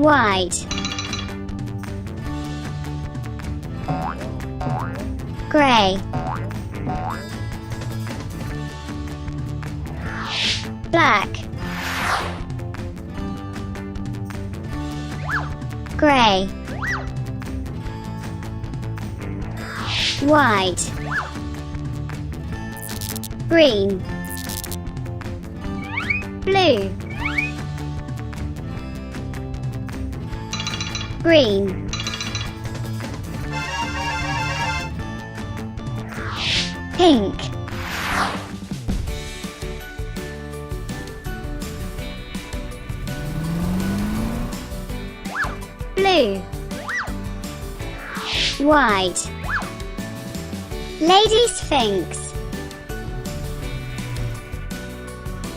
white, grey, black, grey, white, green, blue, green, pink, blue, white, lady sphinx,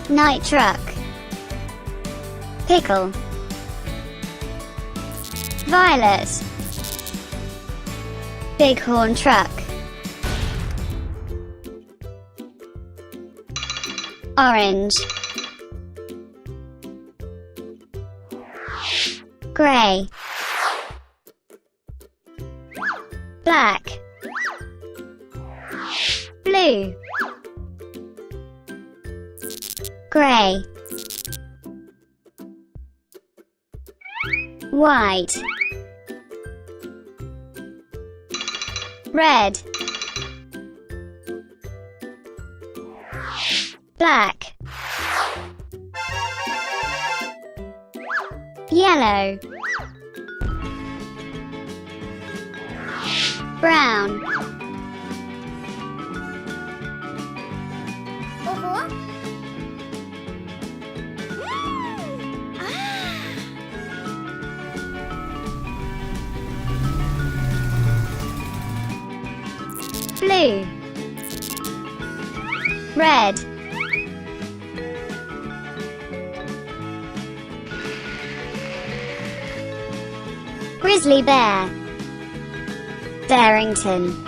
night truck, pickle, violet, bighorn truck, orange, grey, black, blue, grey, white, red, black, yellow, brown, blue, red, grizzly bear, Barrington,